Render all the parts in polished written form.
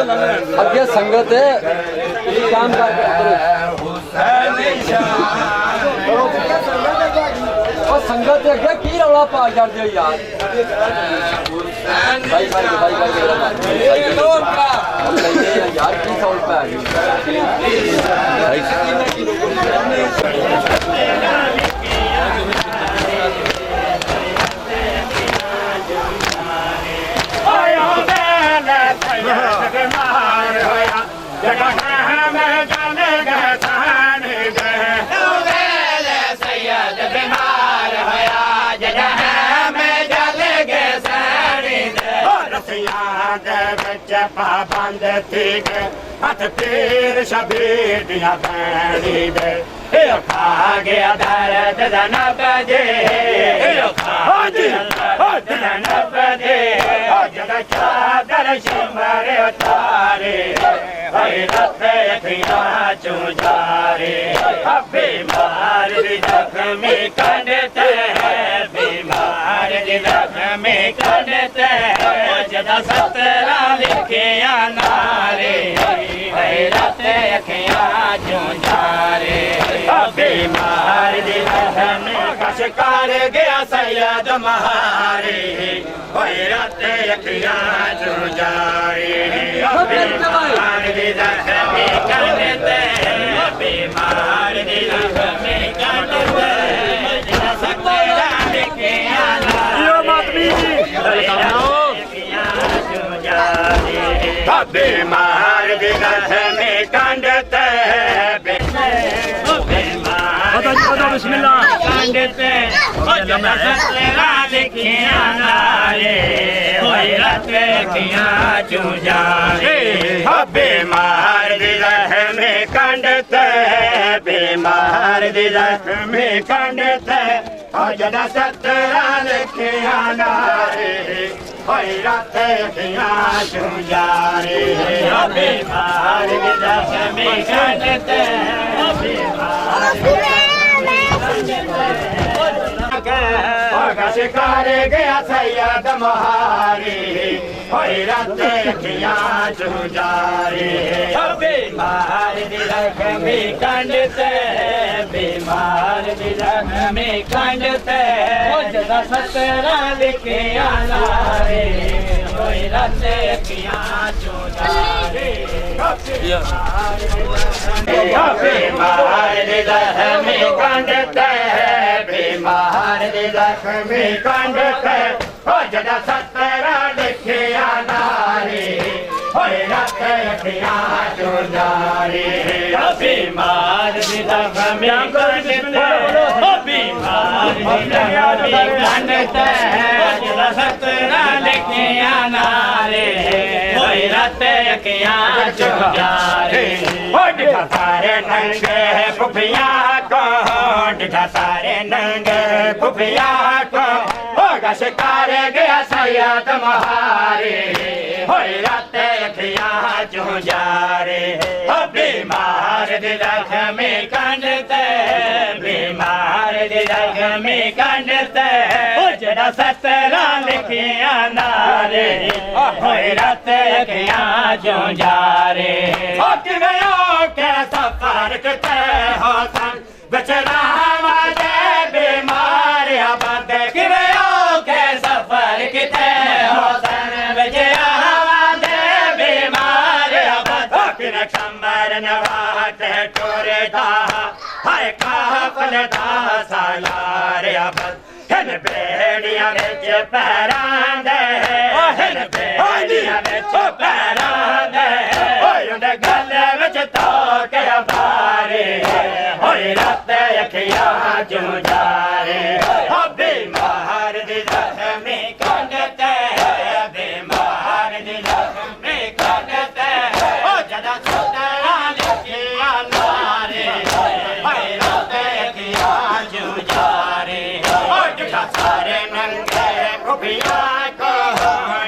اگے سنگت ہے کام کر اور سنگت اگے کی رولا پا جان دے یار بھائی یار کی ساؤنڈ پہ پابند تھی گئے ہاتھ پیر شبیر دیا بھینی دے کھا گیا درد جنب دے کھا گیا درد جنب دے جگ چادر شمر اتارے غیرت اکھیاں چوں جارے بیمار دی زخمی کنڈتے بیمار دی زخمی کنڈتے جدا سترہ لکھیاں نارے غیرت اکھیاں چوں جارے بیمار دی زخمی کش کر گیا سید مہارے غیرت اکھیاں چوں جارے بیمار دی زخمی کنڈتے بیمار دی زخمی کنڈتے جدا سترہ لکھیاں نارے بیمار دی زخمی کنڈتے بسم اللہ کنڈتے جدا سترہ لکھیاں نارے غیرت اکھیاں چوں جارے بیمار دی زخمی کنڈتے بیمار دی زخمی کنڈتے جدا سترہ لکھیاں نارے غیرت اکھیاں چوں جارے بیمار دی زخمی کنڈتے شکار گیا سید مہاری غیرت اکھیاں چوں جارے بیمار دی زخمی کنڈتے بیمار دی زخمی کنڈتے جدا سترہ لکھیاں نارے غیرت اکھیاں چوں جارے بیمار دی زخمی کنڈتے بیمار دی زخمی کنڈتے جدا سترہ لکھیاں نارے غیرت اکھیاں چوں جارے بیمار دی زخمی کنڈتے بیمار دی زخمی کنڈتے جدا سترہ لکھیاں نارے غیرت اکھیاں چوں جارے ڈھا سارے ننگے پھپھیاں کو ڈھا سارے ننگے پھپھیاں کو شکار گیا سید مہارے غیرت اکھیاں چوں جارے بیمار دی زخمی کنڈتے بیمار دی زخمی کنڈتے جدا سترہ لکھیاں نارے غیرت اکھیاں چوں جارے کیسا فرق تے حسن بچڑا ہمارے بیمار آباد کیسا فرق تے حسن بچڑا ہمارے بیمار آباد شمبر نوات ٹورے دا ہر کافل دا سالار آباد ہن بیڑیاں وچ پیراں دے ہن بیڑیاں وچ پیراں دے اونڈے گلے وچ توک بارے غیرت اکھیاں چوں جارے بیمار دی زخمی کنڈتے بیمار دی زخمی کنڈتے جدا سترہ لکھیاں نارے غیرت اکھیاں چوں جارے ڈھا سارے ننگے پھپھیاں کو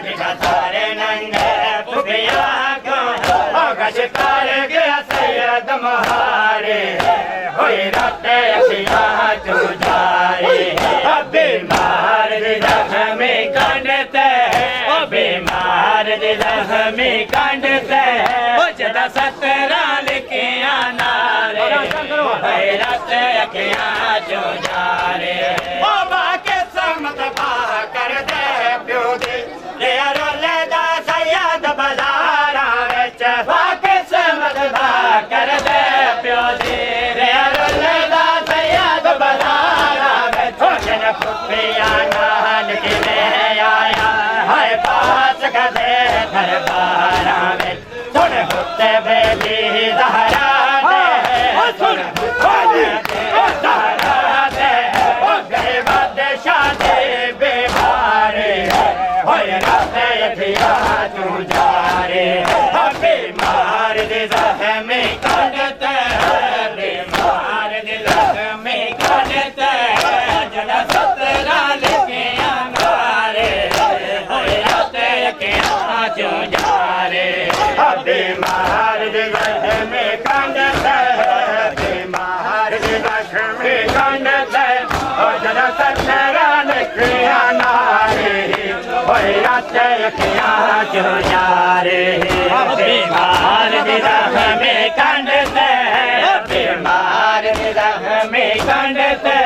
ڈھا سارے ننگے پھپھیاں کو شکار گیا سید مہارے غیرت اکھیاں چوں جارے بیمار دی زخمی کنڈتے بیمار دی زخمی کنڈتے جڑا 17 لکھیاں نارے غیرت اکھیاں چوں جارے او باقی سمت باہ کر دے پیو دی لیا رولے دا سید بازاراں وچ باقی سمت باہ کر دے پیو دی لیا رولے دا سید بازاراں وچ جن کھپیاں نال کیویں آیا ہائے پاس کدے درباراں وچ سن ہوتے بے دی زہرا دے سن ہوتے بے زہرا دے او گئے بادشاہ دے بے بارے ہوئے رات یتیاں چوں جارے بیمار دے زخمی کڈتے بیمار دے زخمی کڈتے جڑا 17 لکھیاں نارے ہوئے رات یتیاں چوں جارے بیمار دے زخمی کڈتے بیمار دے زخمی کڈتے جڑا 17 لکھیاں نارے ہوئے رات یتیاں چوں جارے بیمار دے زخمی کڈتے بیمار دے زخمی کڈتے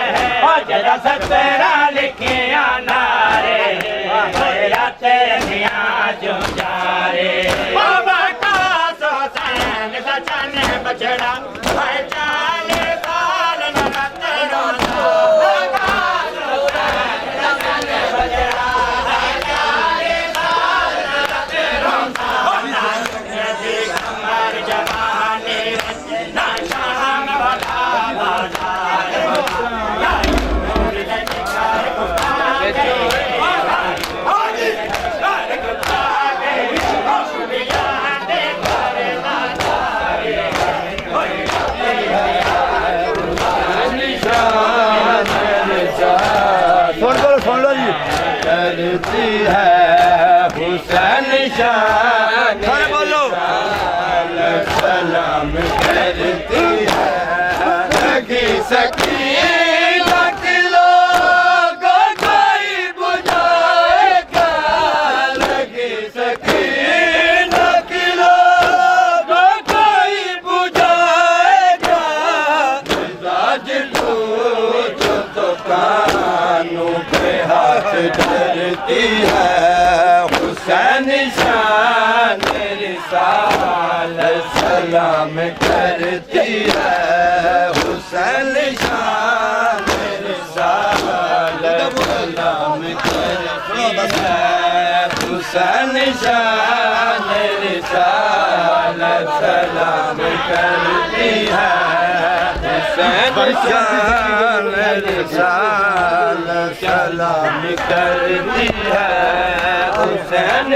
جڑا 17 لکھیاں نارے ہوئے رات یتیاں چوں جارے بابا قاس حسین دا چن بچڑا ہائے 40 سال نرت روندا قاس حسین دا چن بچڑا ہائے 40 سال نرت روندا دی کمر جوانی نا شام والا بازار یا نور دے نگار کو سن لو جی کرتی ہے حسین شان بولو سلام کرتی ہے لگی سکینہ کلو کوئی بجھائے گا لگی سکینہ کلو کوئی بجھائے گا مزاج لوٹ تو کانوں پہ ہاتھ ڈرتی ہے حسین شان رسالت سلام کرتی ہے حسین شان رسالت سلام کرتی ہے حسین شان رسالت سلام کرتی ہے حسین شان رسالت سلام کرتی ہے حسین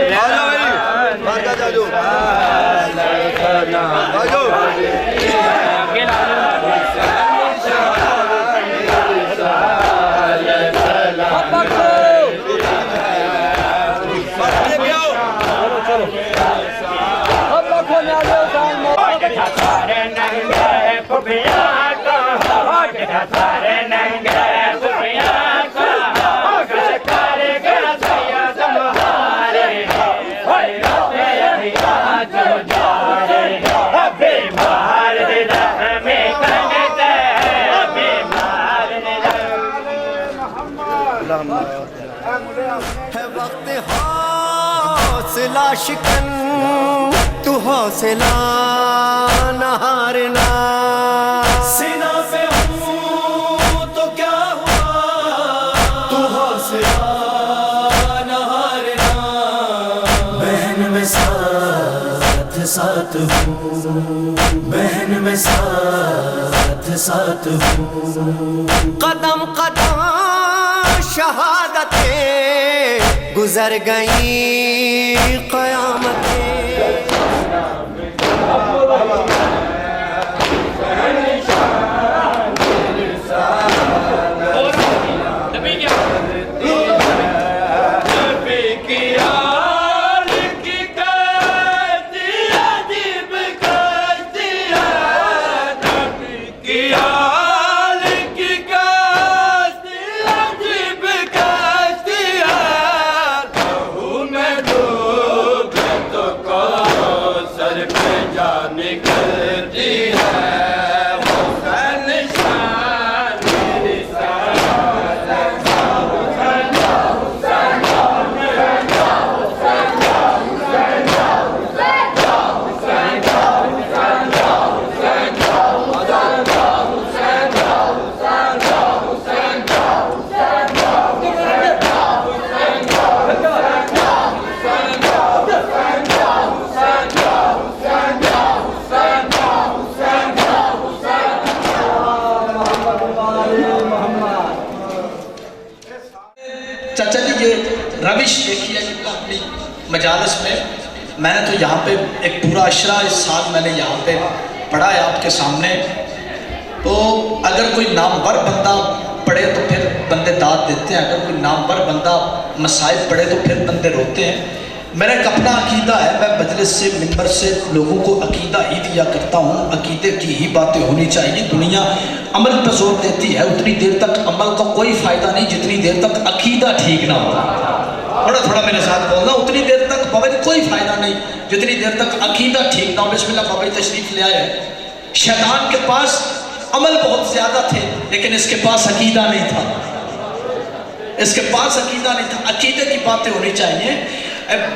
سارے ننگے پپیاں کا کر گیا سید تمہارے ہوئے رات یتیاں چوں جارے بیمار دے زخمی کڈتے بیمار دے ہے وقت حوصلہ شکن تو حوصلہ نہ ہارنا سینہ پہ ہوں تو کیا ہوا تو حوصلہ نہ ہارنا بہن میں ساتھ ساتھ ہوں بہن میں ساتھ ساتھ ہوں قدم قدم شہادتیں گزر گئیں قیامتیں تو सर पे जा निकलती है हुसैन शान मेरी चाचा जी ये रविश देखिए अपनी मजालस में मैंने तो यहाँ पे एक पूरा अशरा इस साल मैंने यहाँ पे पढ़ा है आपके सामने। तो अगर कोई नामवर बंदा पढ़े तो फिर बंदे दाद देते हैं, अगर कोई नामवर बंदा मसाइब पढ़े तो फिर बंदे रोते हैं। मेरा एक अपना अकीदा है, मैं मजलिस से मिंबर से लोगों को अकीदा ही दिया करता हूँ, अकीदे की ही बातें होनी चाहिए। दुनिया अमल पर जोर देती है, उतनी देर तक अमल का कोई फ़ायदा नहीं जितनी देर तक अकीदा ठीक ना हो। थोड़ा थोड़ा मेरे साथ बोलना, उतनी देर तक बाबा जी कोई फ़ायदा नहीं जितनी देर तक अकीदा ठीक ना हो। बिस्मिल्लाह बाबा जी तशरीफ़ ले आए। शैतान के पास अमल बहुत ज़्यादा थे लेकिन इसके पास अकीदा नहीं था, इसके पास अकीदा नहीं था। अकीदे की बातें होनी चाहिए।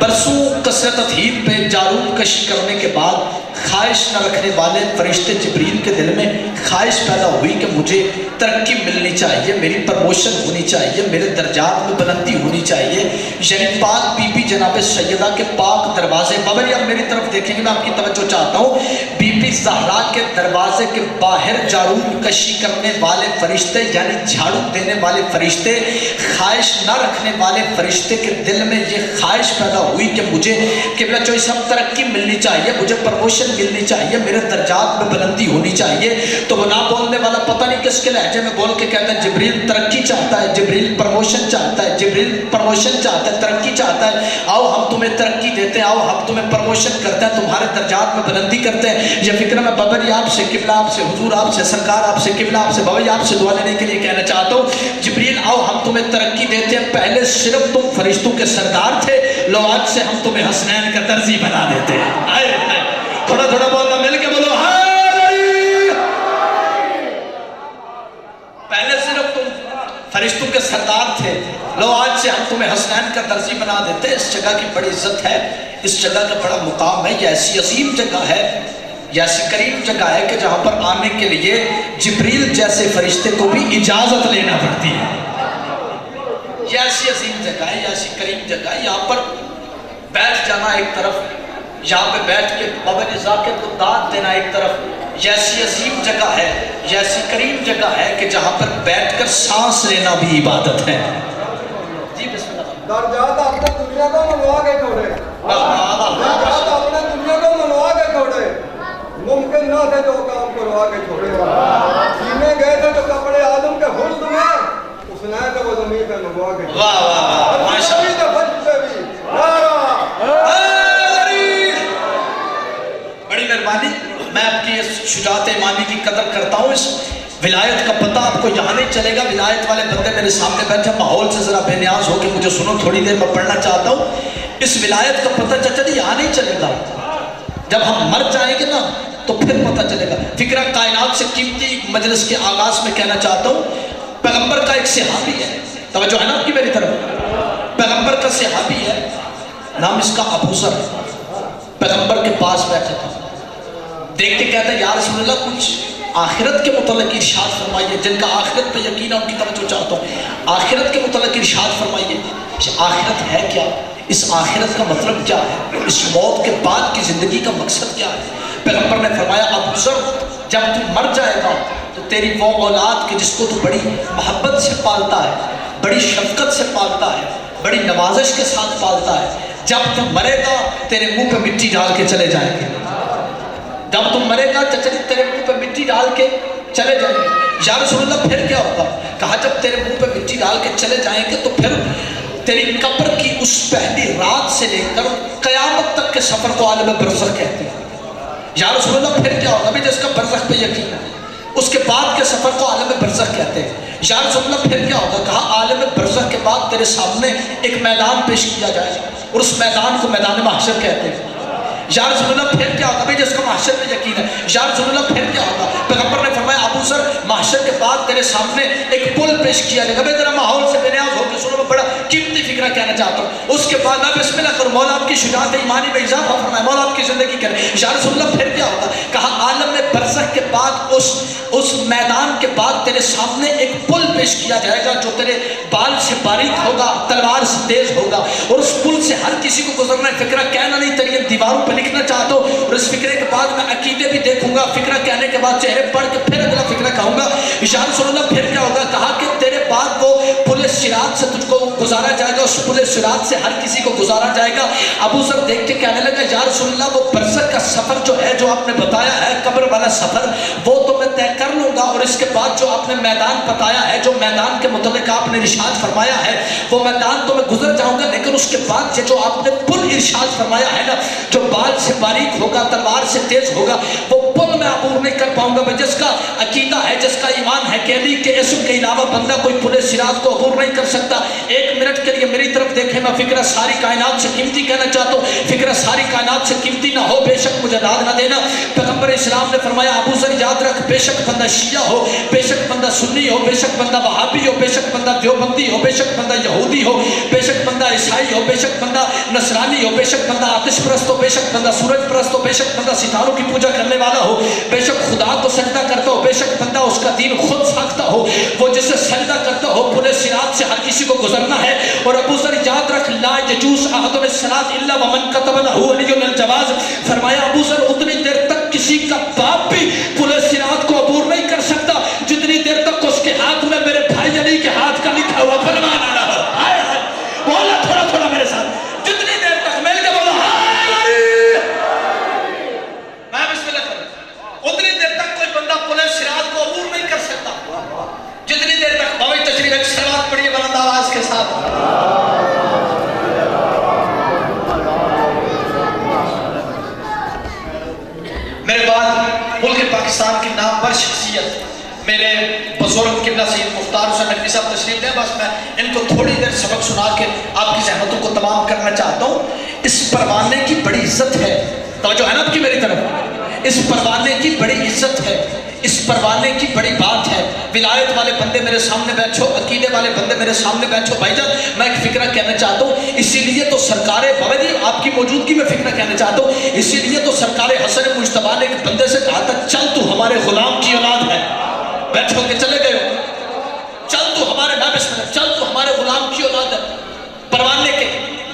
बरसों कसरत अथीर पे जारूद कशी करने के बाद ख्वाहिश न रखने वाले फरिश्ते जिब्रील के दिल में ख्वाहिश पैदा हुई कि मुझे तरक्की मिलनी चाहिए, मेरी प्रमोशन होनी चाहिए, मेरे दर्जात में बुलंदी होनी चाहिए। यानी पाक बीबी जनाब सैयदा के पाक दरवाजे, बाबा जी आप मेरी तरफ देखेंगे, मैं आपकी तवज्जो चाहता हूँ। बीबी ज़हरा के दरवाजे के बाहर जारूद कशी करने वाले फरिश्ते यानी झाड़ू देने वाले फरिश्ते, ख्वाहिश न रखने वाले फरिश्ते के दिल में ये ख्वाहिश पैदा हुई कि मुझे क़िबला चोई साहब तरक्की मिलनी चाहिए, मुझे प्रमोशन मिलनी चाहिए, मेरे दर्जात में बुलंदी होनी चाहिए। तो वो ना बोलने वाला पता नहीं किसके लहजे में बोल के कहता है जिब्रील तरक्की चाहता है, जिब्रील प्रमोशन चाहता है, जिब्रील प्रमोशन चाहता है, तरक्की चाहता है, आओ हम तुम्हें तरक्की देते हैं, आओ हम तुम्हें प्रमोशन करते हैं, तुम्हारे दर्जात में बुलंदी करते हैं। ये फिक्र मैं बाबा जी आपसे, क़िबला आपसे, हुजूर आपसे, सरकार आपसे, क़िबला आपसे, बाबा जी आपसे दुआ लेने के लिए कहना चाहता हूँ जिब्रील आओ हम तुम्हें तरक्की देते हैं। पहले सिर्फ तुम फरिश्तों के सरदार थे, लो आज से हम तुम्हें हसनैन का दर्जी बना देते हैं। थोड़ा थोड़ा बोलना मिल के बोलो पहले सिर्फ तुम फरिश्तों के सरदार थे, लो आज से हम तुम्हें हसनैन का दर्जी बना देते। इस जगह की बड़ी इज्जत है, इस जगह का बड़ा मुकाम है। ये ऐसी अजीम जगह है, ये ऐसी करीम जगह है कि जहाँ पर आने के लिए जिब्रील जैसे फरिश्ते को भी इजाजत लेना पड़ती है। ये ऐसी अजीम जगह है, ये ऐसी करीम जगह है। यहाँ पर बैठ जाना एक तरफ, यहाँ पे बैठ के बाबा जी ज़ाकिर को दाद देना एक तरफ। ये ऐसी अजीम जगह है, ये ऐसी करीम जगह है कि जहाँ पर बैठकर सांस लेना भी इबादत है। जी बिस्मिल्लाह। दर्जात अपने दुनिया को मनवा के छोड़े, दर्जात अपने दुनिया को मनवा के छोड़े, मुमकिन ना थे जो काम करवा के छोड़े। सीने गए थे जो कपड़े आदम के हुस्न में, उसने तो वो ज़मीन पे मनवा के छोड़े। वाह वाह वाह माशाअल्लाह। बड़ी मेहरबानी, मैं आपकी इस शुजात ईमानी की कदर करता हूँ। इस विलायत का पता आपको यहाँ नहीं चलेगा। विलायत वाले बंदे मेरे सामने बैठे, माहौल से ज़रा बेनियाज हो के मुझे सुनो, थोड़ी देर मैं पढ़ना चाहता हूँ। इस विलायत का पता चाचा जी यहाँ नहीं चलेगा, जब हम मर जाएंगे ना तो फिर पता चलेगा। फिक्रा कायनात से कीमती मजलिस के आगाज़ में कहना चाहता हूँ, पैगम्बर का एक सहाबी है, तवज्जो है ना आपकी मेरी तरफ। पैगम्बर का सहाबी है, नाम इसका अबू ज़र। पैगम्बर के पास बैठा था, देख के कहता है या रसूलल्लाह कुछ आखिरत के मुतल्लिक़ इरशाद फरमाइए। जिनका आखिरत पे यकीन है उनकी तवज्जो चाहता हूँ। आखिरत के मुतल्लिक़ इरशाद फरमाइए। आखिरत है क्या, इस आखिरत का मतलब क्या है, इस मौत के बाद की ज़िंदगी का मकसद क्या है। पैगम्बर ने फरमाया अबू ज़र जब तू मर जाएगा तो तेरी वो औलाद के जिसको तू बड़ी मोहब्बत से पालता है, बड़ी शफ़क़त से पालता है, बड़ी नवाजिश के साथ पालता है, जब तू मरेगा तेरे मुंह पे मिट्टी डाल के चले जाएंगे। जब तुम मरेगा चचरी तेरे मुंह पे मिट्टी डाल के चले जाएंगे। या रसूलल्लाह फिर क्या होगा? कहा जब तेरे मुंह पे मिट्टी डाल के चले जाएंगे तो फिर तेरी कब्र की उस पहली रात से लेकर क़यामत तक के सफ़र को आलम बरज़ख कहते हैं। या रसूलल्लाह फिर क्या होगा? भाई जिसका बरज़ख पे यकीन है उसके बाद के सफ़र को आलम बरज़ख कहते हैं। या रसूलल्लाह फिर क्या होगा? कहा आलम बरज़ख के बाद तेरे सामने एक मैदान पेश किया जाएगा और उस मैदान को मैदान महशर कहते हैं। या रसूल अल्लाह फिर क्या होगा? भाई जिसको महशर में यकीन है, या रसूल अल्लाह फिर क्या होगा? पैगंबर ने फरमाया अबू सर महशर के बाद तेरे सामने एक पुल पेश किया जाएगा। भाई तेरा माहौल से बेनियाज होकर सुनो, मैं बड़ा कीमती फिक्रा कहना चाहता हूँ। उसके बाद मैं बिस्मिल्लाह करूँ, मौला आपकी शुजाअत ईमानी में इजाफा फरमाए, मौला आपकी ज़िंदगी करे। या रसूल अल्लाह फिर क्या होगा? कहा आलम में बरज़ख के बाद उस मैदान के बाद तेरे सामने एक पुल पेश किया जाएगा जो तेरे बाल से बारीक होगा, तलवार से तेज होगा, और उस पुल से हर किसी को गुजरना है। फिक्रा कहना नहीं, तेरी दीवारों पर लिखना चाहता हूँ, और इस फिक्रे के बाद मैं अकीदे भी देखूंगा। फिक्रा कहने के बाद चेहरे पढ़ के फिर अगला फिक्रा कहूंगा। या रसूल अल्लाह फिर क्या होगा? कहा कि तेरे बाद वो पुल सिरात से तुझको गुजारा जाएगा, उस पुल सिरात से हर किसी को गुजारा जाएगा। अबू सर देख के कहने लगा या रसूल अल्लाह वो बरसक का सफर जो है, जो आपने बताया है कब्र वाला सफर, वो तो मैं तय कर लूंगा, और इसके बाद जो आपने मैदान बताया है, जो मैदान के मुताबिक आपने इरशाद फरमाया है, वो मैदान तो मैं गुजर जाऊंगा, लेकिन उसके बाद जो आपने पुल इरशाद फरमाया है ना, जो बाल से बारीक होगा, तलवार से तेज होगा, वो पुल मैं अबूर नहीं कर पाऊंगा। मैं जिसका अकीदा है, जिसका ईमान है कि अली के इस्म के अलावा बंदा कोई पुल सिरात को अबूर नहीं कर सकता। एक मिनट के लिए मेरी तरफ देखें, मैं फिक्रा सारी कायनात से कीमती कहना चाहता हूँ। फिक्रा सारी कायनात से कीमती ना हो, बेशक मुझे दाद ना देना। पैगंबर इस्लाम ने फरमाया अबू सर याद रख, बेशक बंदा शिया हो, बेशक बंदा सुन्नी हो, बेशक बंदा वहाबी हो, बेशक बंदा देवबंदी हो, बेशक बंदा यहूदी हो, बेशक बंदा ईसाई हो, बेशक बंदा नसरानी हो, बेशक बंदा आतिश परस्त हो, बेशक बंदा सूरज परस्त हो, बेशक बंदा सितारों की पूजा करने वाला हो, बेशक खुदा को सजदा करता हो, बेशक बंदा उसका दीन खुद साखता हो, वो जिसे सजदा करता हो, पुल सिरात से हर किसी को गुजरना है। और अबू सर याद रख, ला यजूस अहदुन सलात इल्ला वमन कतब लहू अलियुल जवाज। फरमाया अबू सर उतनी देर तक किसी का बाप भी पुल सिरात को अबूर नहीं कर सकता जितनी देर तक उसके हाथ में मेरे भाई अली के हाथ का लिखा हुआ फरमान आ रहा है। बोला थोड़ा थोड़ा मेरे साथ, जितनी देर तक मिल के बोला मैं बिस्मिल्लाह करूं, उतनी देर तक कोई बंदा पुल सिरात को अबूर नहीं कर सकता जितनी देर तक बाबा तशरीफ एक सलावत पढ़िए बुलंद आवाज के साथ। मेरे बाद मुल्क पाकिस्तान की नामवर शख्सियत मेरे बुजुर्ग किबला सैयद मुख्तार हुसैन नकवी साहब तशरीफ है, बस मैं इनको थोड़ी देर सबक सुना के आपकी ज़हमतों को तमाम करना चाहता हूँ। इस परवाने की बड़ी इज्जत है, तवज्जो है ना आपकी मेरी तरफ। इस परवाने की बड़ी इज्जत है, इस परवाने की बड़ी बात है। विलायत वाले बंदे मेरे सामने बैठो, अकीदे वाले बंदे मेरे सामने बैठो। भाईजान मैं एक फिक्रा कहना चाहता हूँ, इसीलिए तो सरकार बाबा जी आपकी मौजूदगी में फिक्रा कहना चाहता हूँ, इसीलिए तो सरकार हसन मुश्तबा ने एक बंदे से कहा था चल तू हमारे गुलाम की औलाद है। बैठो के चले गए हो, चल तू हमारे नाबिस में, चल तू हमारे गुलाम की औलाद है। परवाने के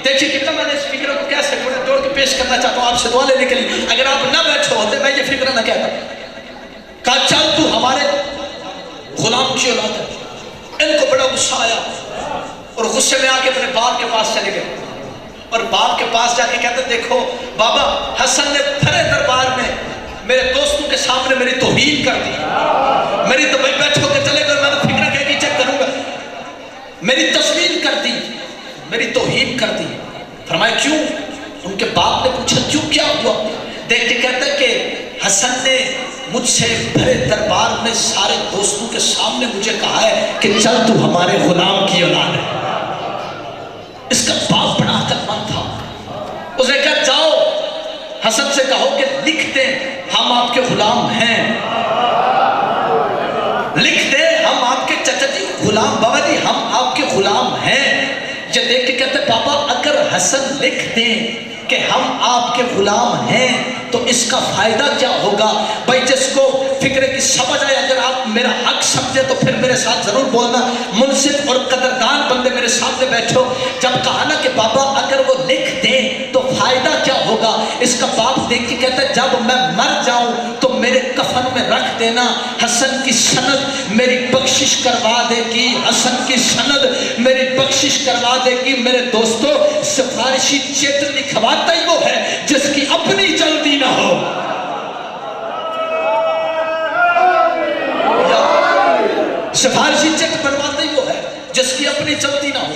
देखिए कितना मैंने इस फिक्र को कैसे जोड़ के पेश करना चाहता हूँ आपसे दुआ लेने के लिए। अगर आप ना बैठे होते मैं ये फिक्र ना कहता। कहा चल तू हमारे गुलाम की औलाद है। इनको बड़ा गुस्सा आया और गुस्से में आके अपने बाप के पास चले गए, और बाप के पास जाके कहते देखो बाबा हसन ने भरे दरबार में मेरे दोस्तों के सामने मेरी तौहीन कर दी, मेरी तो भाई बैठो के चले गए, मैंने फिक्र कह के चेक करूंगा, मेरी तस्वीर कर दी, मेरी तौहीन कर दी। फरमाया क्यों? उनके बाप ने पूछा क्यों, क्या हुआ? देख के कहते कि हसन ने मुझसे भरे दरबार में सारे दोस्तों के सामने मुझे कहा है कि चल तू हमारे गुलाम की औलाद है। इसका बाप बड़ा अक्लमंद था, उसने कहा जाओ हसन से कहो कि लिख दे हम आपके गुलाम हैं, लिख दे हम आपके चाचा जी गुलाम, बाबा जी हम आपके गुलाम हैं। ये देख के कहते पापा अगर हसन लिख दे कि हम आपके गुलाम हैं तो इसका फायदा क्या होगा? भाई जिसको फिक्रे की समझ आए, अगर आप मेरा हक समझे तो फिर मेरे साथ जरूर बोलना। मुनसिफ और कदरदान बंदे मेरे सामने बैठो। जब कहा ना कि बाबा अगर वो लिख दें तो फायदा क्या होगा? इसका बाप देख के कहता है जब मैं मर जाऊं तो मेरे कफन में रख देना, हसन की सनद मेरी बख्शिश करवा देगी, हसन की सनद मेरी बख्शिश करवा देगी। मेरे दोस्तों सिफारिशी चित्र लिखवाता ही वो है जिसकी अपनी जल्दी ना हो। सिफारिशी चित्र बनवाता ही वो है जिसकी अपनी चलती ना हो।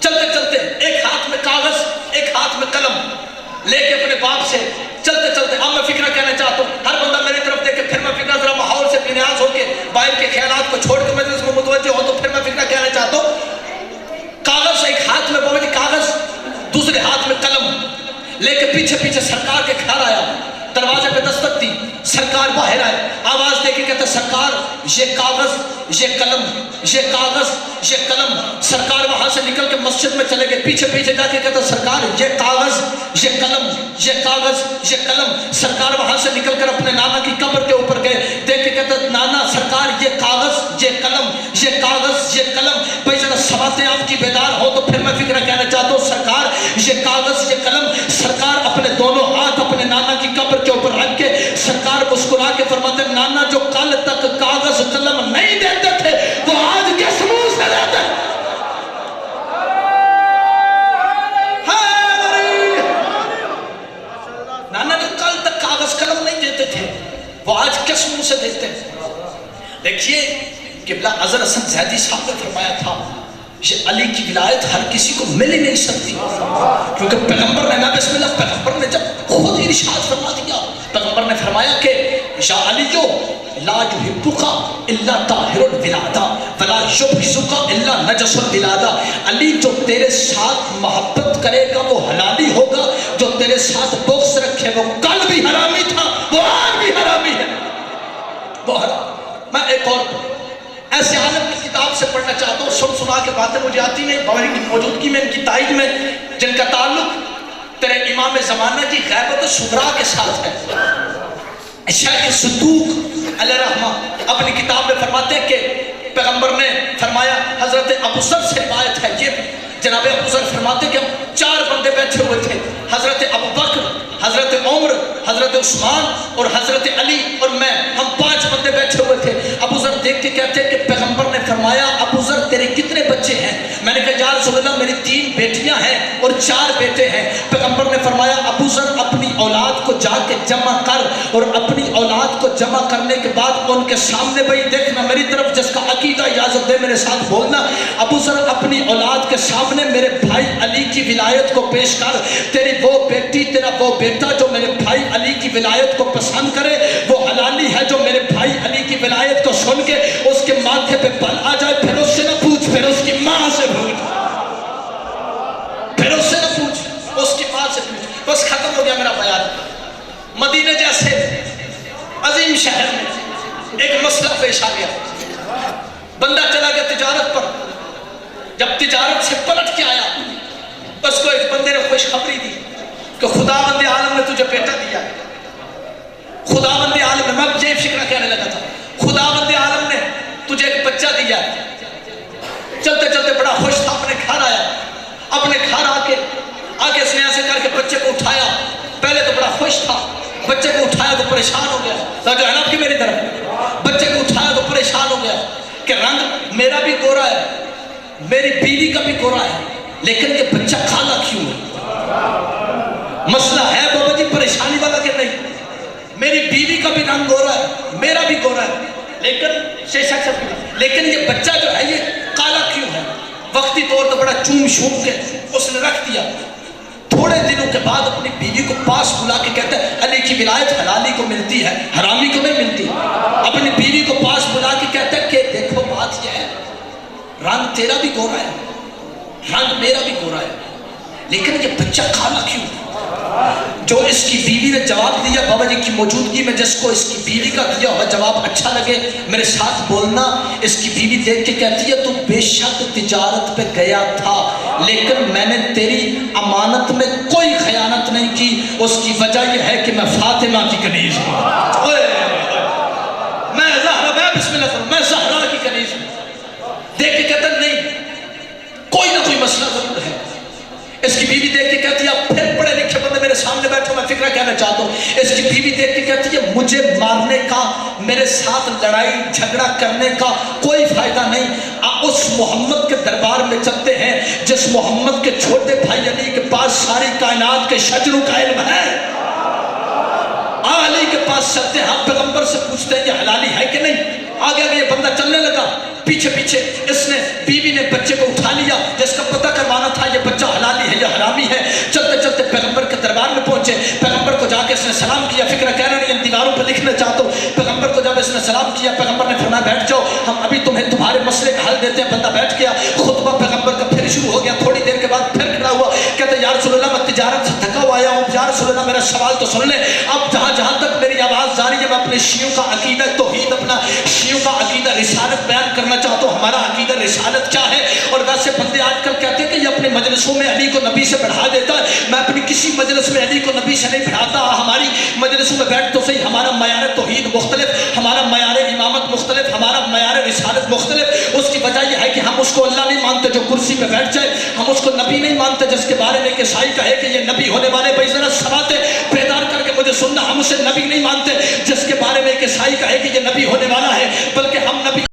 चलते चलते एक हाथ में कागज एक हाथ में कलम लेके अपने बाप से चलते चलते, अब मैं फिक्रा कहना चाहता हूँ, हर बंदा मेरी तरफ देखे, फिर मैं फिक्रा जरा माहौल से बेनियाज होके बाहर के ख्यालात को छोड़ के मैं इसको मुतवज्जो हो तो फिर मैं फिक्रा कहना चाहता हूँ। कागज एक हाथ में बाबा जी कागज, दूसरे हाथ में कलम लेके पीछे पीछे सरकार के घर आया, दरवाजे पे दस्तक दी, सरकार बाहर आए, आवाज दे के कहते सरकार ये कागज ये कलम ये कागज ये कलम। सरकार वहां से निकल के मस्जिद में चले गए, पीछे पीछे जाके कहते सरकार ये कागज ये कलम ये कागज ये कलम। सरकार वहां से निकल कर अपने नाना की कब्र के ऊपर गए, देख के कहते नाना सरकार ये कागज ये कलम ये कागज ये कलम। भाई जरा सवाते आपकी बेदार हो तो फिर मैं फिक्र कहना चाहता हूँ, सरकार ये कागज ये कलम। सरकार अपने दोनों हाथ अपने नाना की कब्र के ऊपर रख के सरकार मुस्कुरा के फरमाते नाना जो कल तक कागज कलम नहीं देते थे वो आज किस मुंह से देते हैं? नाना जो कल तक कागज कलम नहीं देते थे वो आज किस मुंह से देते हैं? देखिए किबला अज़र हसन ज़ैदी साहब ने फरमाया था ये अली की विलायत हर किसी को मिल ही नहीं सकती, क्योंकि पैगंबर ने ना बिस्मिल्लाह पैगंबर ने जब खुद इरशाद फरमा दिया, पैगंबर ने फरमाया कि या अलीयो ला युहिब्बुका इल्ला ताहिरुल विलादा वला युबग़िज़ुका इल्ला नजसुल विलादा। अली जो तेरे साथ मोहब्बत करेगा वो हलाली होगा, जो तेरे साथ बुग़्ज़ रखे वो कल भी हरामी था वो आज भी हरामी है, वो हराम। मैं एक और ऐसे आलम की किताब से पढ़ना चाहता हूँ, सुना के बातें मुझे आती नहीं, बाबा की मौजूदगी में इनकी तारीख में, जिनका ताल्लुक तेरे इमाम ज़माना की गैबत सुगरा के साथ है। शेख सदूक अलैहिर्रहमा अपनी किताब में फरमाते हैं कि पैगंबर ने फरमाया, हजरत अबू ज़र से रिवायत है, ये जनाब अबू ज़र फरमाते कि हम 4 बंदे बैठे हुए थे, हजरत अबू बकर, हजरत उमर, हजरत उस्मान और हजरत अली और मैं, हम 5 बंदे बैठे हुए थे। अबू ज़र देख के कहते हैं कि पैगंबर ने फरमाया अबू ज़र तेरे कितने बच्चे हैं? मैंने कहा या रसूल अल्लाह मेरी 3 बेटियां हैं और 4 बेटे हैं। पैगंबर ने फरमाया अबू ज़र अपनी औलाद को जाके जमा कर, और अपनी औलाद को जमा करने के बाद उनके सामने, भाई देखना मेरी तरफ जिसका अकीदा इजाजत दे मेरे साथ बोलना, अबू ज़र अपनी औलाद के सामने मेरे भाई अली की विलायत को पेश कर, तेरी वो बेटी तेरा वो बेटा जो मेरे भाई अली की विलायत को पसंद करे वो हलाली है, जो मेरे भाई अली की विलायत को सुन के उसके माथे पे बल आ जाए फिर उससे न पूछ, फिर उसकी माँ से पूछ, फिर उससे न पूछ उसकी माँ से पूछ। बस खत्म हो गया मेरा बयान। मदीने जैसे अजीम शहर में एक मसला पेश आ गया, बंदा चला गया तिजारत पर, जब तिजारत से पलट के आया उसको एक बंदे ने खुशखबरी दी कि खुदावंद आलम ने तुझे बेटा दिया। खुदावंद आलम ने, मैं ये फिक्र कहने लगा था, खुदावंद आलम ने तुझे एक बच्चा दिया। चलते चलते बड़ा खुश था, अपने घर आया, अपने घर आके इसने ऐसे करके बच्चे को उठाया, पहले तो बड़ा खुश था, बच्चे को उठाया तो परेशान हो गया, जो है ना आपकी मेरी तरफ, बच्चे को उठाया तो परेशान हो गया कि रंग मेरा भी गोरा है, मेरी बीवी का भी गोरा है, लेकिन ये बच्चा काला क्यों है? मसला है बाबा जी परेशानी वाला कि नहीं? मेरी बीवी का भी रंग गोरा है, मेरा भी गोरा है, लेकिन ये बच्चा जो है ये काला क्यों है? वक्ती तौर पर बड़ा चूम शूम के उसने रख दिया। थोड़े दिनों के बाद अपनी बीवी को पास बुला के कहते हैं अली की विलायत हलाली को मिलती है, हरामी को नहीं मिलती। अपनी बीवी को पास बुला के कहते हैं कि देखो बात यह है, रंग तेरा भी गोरा है, रंग मेरा भी गोरा है, लेकिन ये बच्चा काला क्यों? जो इसकी बीवी ने जवाब दिया बाबा जी की मौजूदगी में, जिसको इसकी बीवी का दिया हुआ जवाब अच्छा लगे मेरे साथ बोलना। इसकी बीवी देख के कहती है तू बेशक तिजारत पे गया था, लेकिन मैंने तेरी अमानत में कोई खयानत नहीं की। उसकी वजह यह है कि मैं फातिमा की कनीज हूँ, मैं ज़हरा की कनीज हूँ। देख के कहता नहीं कोई ना कोई मसला जरूर है। इसकी बीवी देख के कहती है फिर पढ़े लिखे बंदे मेरे सामने बैठो, मैं फिक्र कहना चाहता हूँ। इसकी बीवी देख के कहती है मुझे मारने का, मेरे साथ लड़ाई झगड़ा करने का कोई फायदा नहीं। उस मोहम्मद के दरबार में चलते हैं जिस मोहम्मद के छोटे भाई अली के पास सारी कायनात के शजरों का इल्म है। अली के पास चलते हैं, हम पैगंबर से पूछते हैं ये हलाली है कि नहीं। आगे आगे ये बंदा चलने लगा, पीछे पीछे इसने बीवी ने बच्चे को उठा लिया, जिसका पता करवाना था ये बच्चा हलाली है या हरामी है। चलते चलते पैगंबर के दरबार में पहुंचे, पैगंबर को जाके इसने सलाम किया। फिक्र कहना नहीं, इन दीवारों पर लिखना चाहता हूँ। पैगंबर को जब इसने सलाम किया, पैगंबर ने फरमाया बैठ जाओ, हम अभी तुम्हें तुम्हारे मसले का हल देते हैं। बंदा बैठ गया, खुतबा पैगंबर का फिर शुरू हो गया। थोड़ी देर के बाद फिर खड़ा हुआ, कहते या रसूल अल्लाह मैं तिजारत से थका हुआ आया हूँ, या रसूल रसूल अल्लाह मेरा सवाल तो सुन ले। अब जहाँ तक मेरी आवाज़ जा रही है मैं अपने शियों का अकीदा तौहीद, अपना शियों का अकीदा रिसालत बयान करना चाहता हूँ। हमारा अकीदा रिसालत क्या है? और वैसे बंदे आजकल कहते हैं कि ये अपने मजलिसों में अली को नबी से बढ़ा देता है। मैं अपनी किसी मजलिस में अली को नबी से नहीं बढ़ाता। हमारी मजलिसों में बैठ तो सही, हमारा मयार तौहीद मुख्तलिफ, हमारा मयार इमामत मुख्तलिफ, हमारा मयार रिसालत मुख्तलिफ। उसकी वजह यह है कि हम उसको अल्लाह नहीं मानते जो कुर्सी पे बैठ जाए, हम उसको नबी नहीं मानते जिसके बारे में कि साई कहे कि ये नबी होने वाले। भाई जरा समाते बेदार करके मुझे सुनना, हम उसे नबी नहीं मानते जिसके बारे में कि साई कहे कि ये नबी होने वाला है, बल्कि हम नबी